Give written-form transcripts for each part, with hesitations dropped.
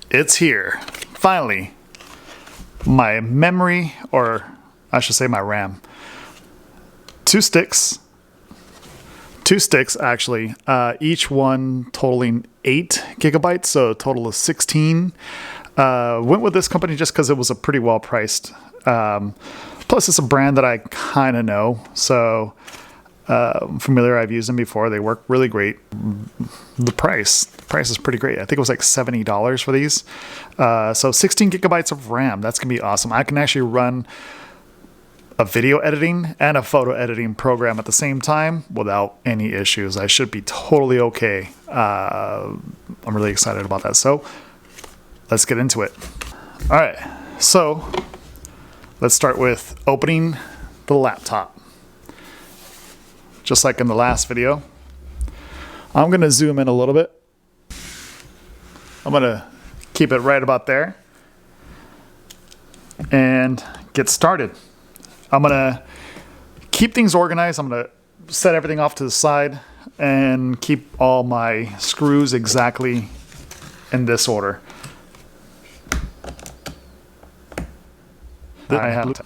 It's here. Finally. My memory, or I should say my RAM. Two sticks actually, each one totaling 8 gigabytes, so a total of 16. Went with this company just because it was a pretty well priced. Plus, it's a brand that I kind of know, so I'm familiar. I've used them before. They work really great. The price is pretty great. I think it was like $70 for these. So 16 gigabytes of RAM. That's gonna be awesome. I can actually run a video editing and a photo editing program at the same time without any issues. I should be totally okay. I'm really excited about that. So let's get into it. All right. So let's start with opening the laptop. Just like in the last video, I'm going to zoom in a little bit. I'm going to keep it right about there and get started. I'm going to keep things organized. I'm going to set everything off to the side and keep all my screws exactly in this order. I have to.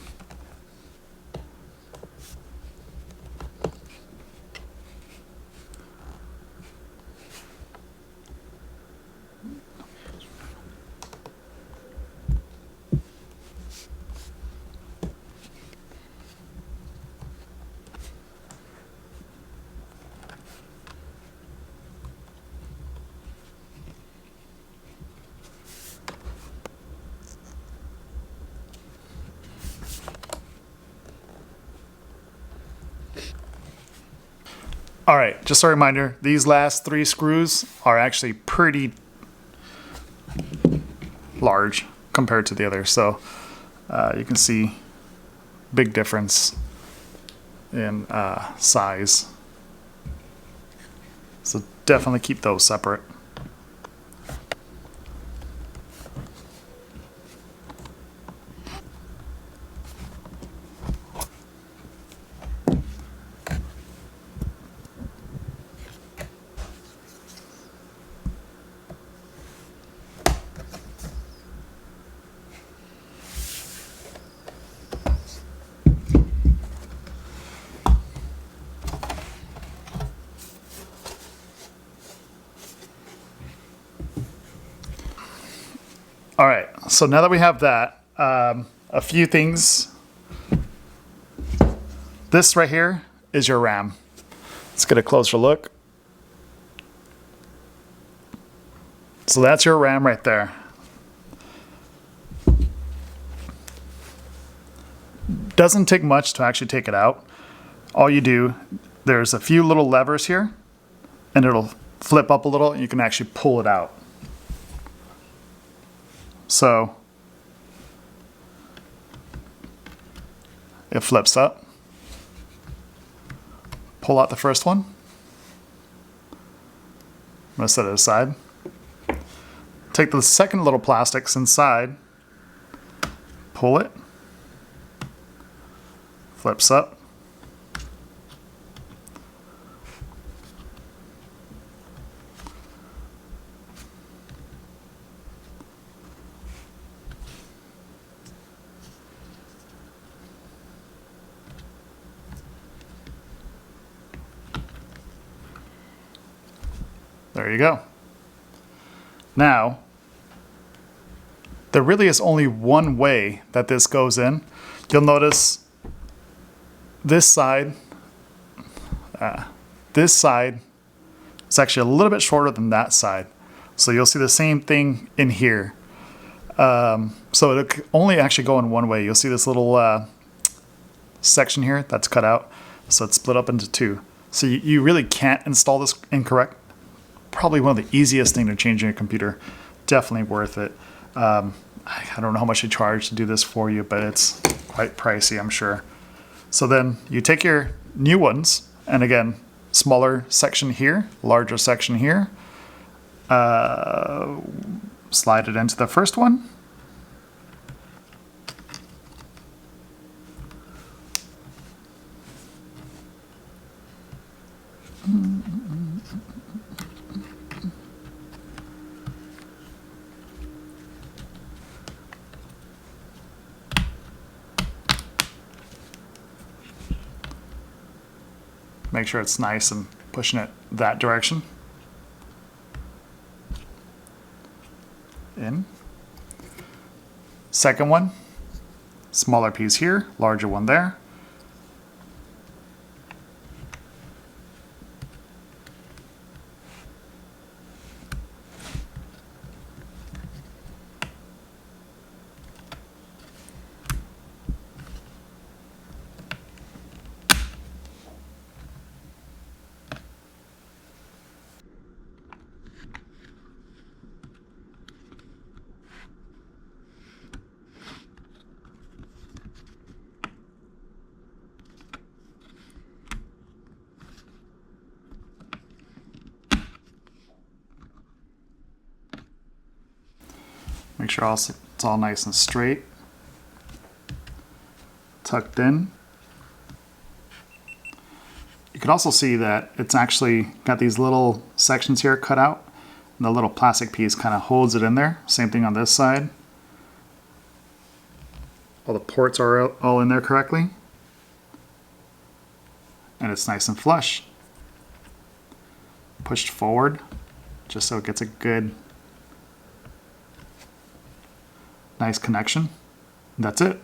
All right, just a reminder, these last 3 screws are actually pretty large compared to the others. So you can see big difference in size. So definitely keep those separate. All right, so now that we have that, a few things. This right here is your RAM. Let's get a closer look. So that's your RAM right there. Doesn't take much to actually take it out. All you do, there's a few little levers here, and it'll flip up a little, and you can actually pull it out. So it flips up. Pull out the first one. I'm going to set it aside. Take the second little plastics inside. Pull it. Flips up. There you go. Now, there really is only one way that this goes in. You'll notice this side is actually a little bit shorter than that side. So you'll see the same thing in here. So it'll only actually go in one way. You'll see this little section here that's cut out. So it's split up into 2. So you really can't install this incorrect. Probably one of the easiest thing to change in your computer. Definitely worth it. I don't know how much they charge to do this for you, but it's quite pricey, I'm sure. So then you take your new ones, and again, smaller section here, larger section here. Slide it into the first one. Make sure it's nice and pushing it that direction. In. Second one, smaller piece here, larger one there. Make sure it's all nice and straight, tucked in. You can also see that it's actually got these little sections here cut out, and the little plastic piece kind of holds it in there. Same thing on this side. All the ports are all in there correctly, and it's nice and flush. Pushed forward just so it gets a good nice connection. That's it.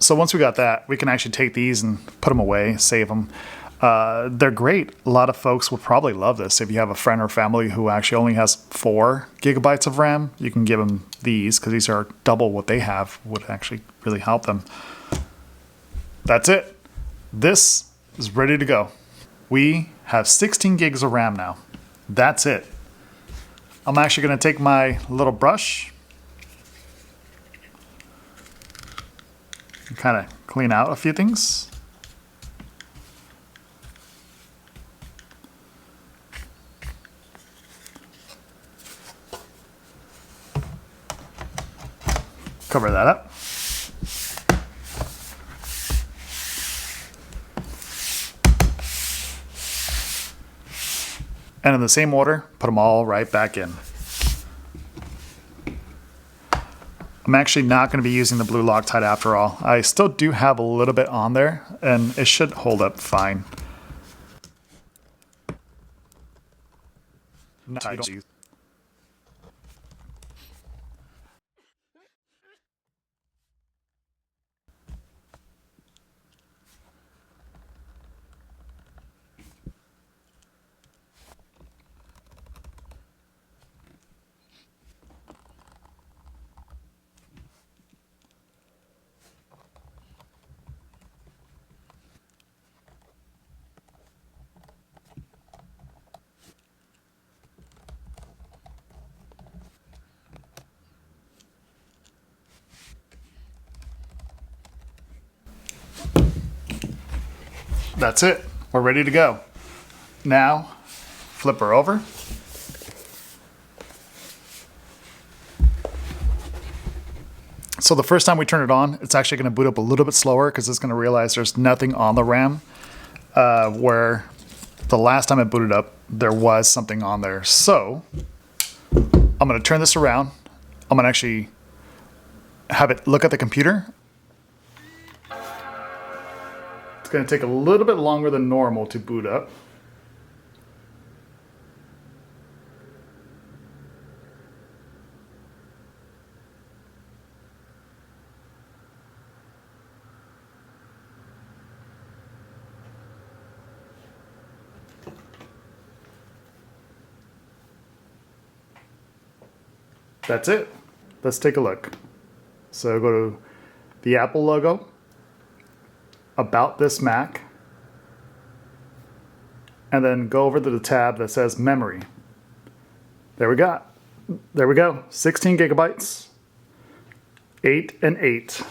So once we got that, we can actually take these and put them away, save them. They're great. A lot of folks would probably love this. If you have a friend or family who actually only has 4 gigabytes of RAM, you can give them these because these are double what they have, would actually really help them. That's it. This is ready to go. We have 16 gigs of RAM now. That's it. I'm actually going to take my little brush and kind of clean out a few things. Cover that up. And in the same order, put them all right back in. I'm actually not going to be using the blue Loctite after all. I still do have a little bit on there, and it should hold up fine. That's it. We're ready to go. Now, flip her over. So the first time we turn it on, it's actually going to boot up a little bit slower because it's going to realize there's nothing on the RAM, where the last time it booted up, there was something on there. So I'm going to turn this around. I'm going to actually have it look at the computer. It's going to take a little bit longer than normal to boot up. That's it. Let's take a look. So go to the Apple logo, About This Mac, and then go over to the tab that says Memory. There we go. 16 gigabytes, 8 and 8.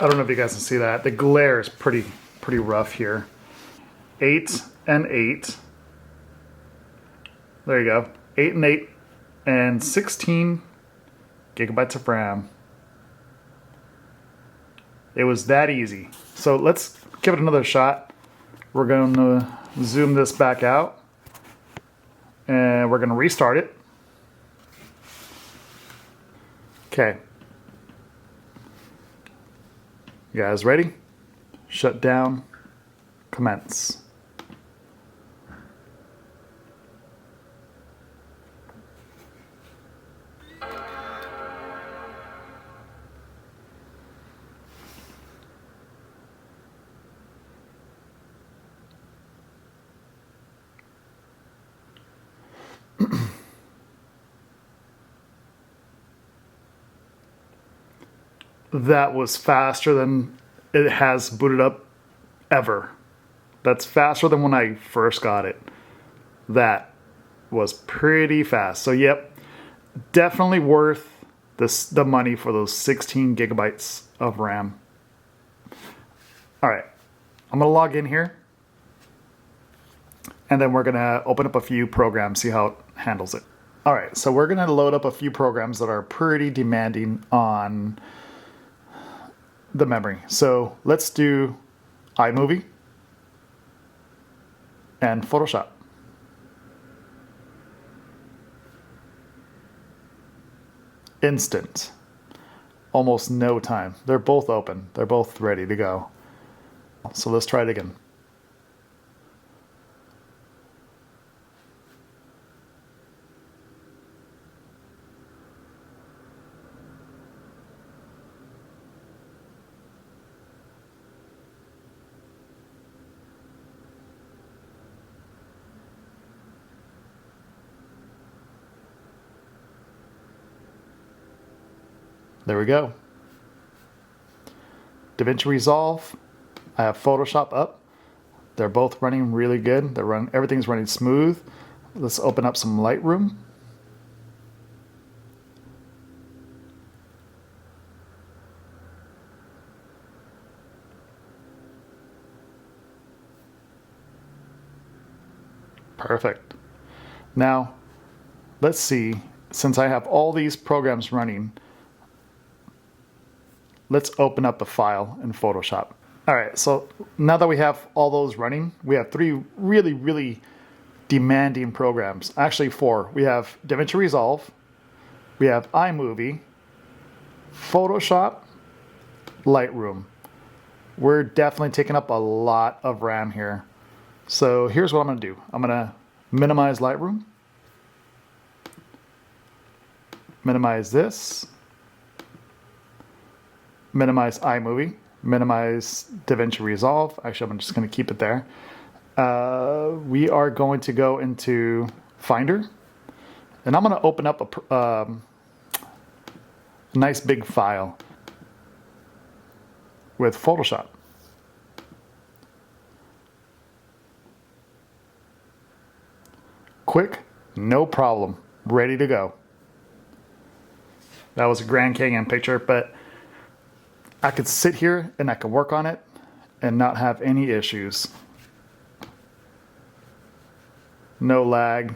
I don't know if you guys can see that. The glare is pretty rough here. 8 and 8. There you go. 8 and 8 and 16 gigabytes of RAM. It was that easy. So let's give it another shot. We're going to zoom this back out and we're going to restart it. Okay. You guys ready? Shut down. Commence. that was faster than it has booted up ever. That's faster than when I first got it. That was pretty fast. So yep, definitely worth the money for those 16 gigabytes of RAM. All right, I'm gonna log in here, and then we're gonna open up a few programs, see how it handles it. All right, so we're gonna load up a few programs that are pretty demanding on the memory. So let's do iMovie and Photoshop. Instant. Almost no time. They're both open. They're both ready to go. So let's try it again. There we go. DaVinci Resolve. I have Photoshop up. They're both running really good. Everything's running smooth. Let's open up some Lightroom. Perfect. Now, let's see, since I have all these programs running, let's open up a file in Photoshop. All right, so now that we have all those running, we have three really demanding programs. Actually, four. We have DaVinci Resolve, we have iMovie, Photoshop, Lightroom. We're definitely taking up a lot of RAM here. So here's what I'm gonna do. I'm gonna minimize Lightroom, minimize this, minimize iMovie, minimize DaVinci Resolve. Actually, I'm just going to keep it there. We are going to go into Finder, and I'm going to open up a nice big file with Photoshop. Quick, no problem, ready to go. That was a Grand Canyon picture, but I could sit here and I could work on it and not have any issues. No lag.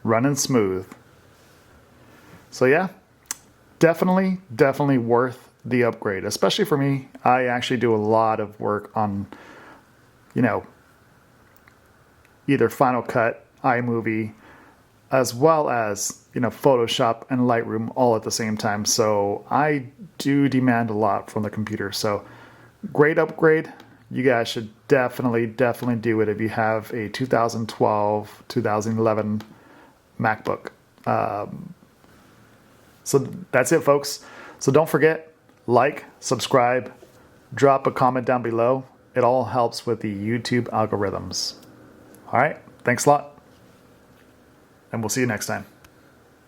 Running smooth. So yeah, definitely worth the upgrade, especially for me. I actually do a lot of work on, either Final Cut, iMovie, as well as, Photoshop and Lightroom all at the same time. So I do demand a lot from the computer. So great upgrade. You guys should definitely do it if you have a 2012, 2011 MacBook. So that's it, folks. So don't forget, like, subscribe, drop a comment down below. It all helps with the YouTube algorithms. All right, thanks a lot, and we'll see you next time.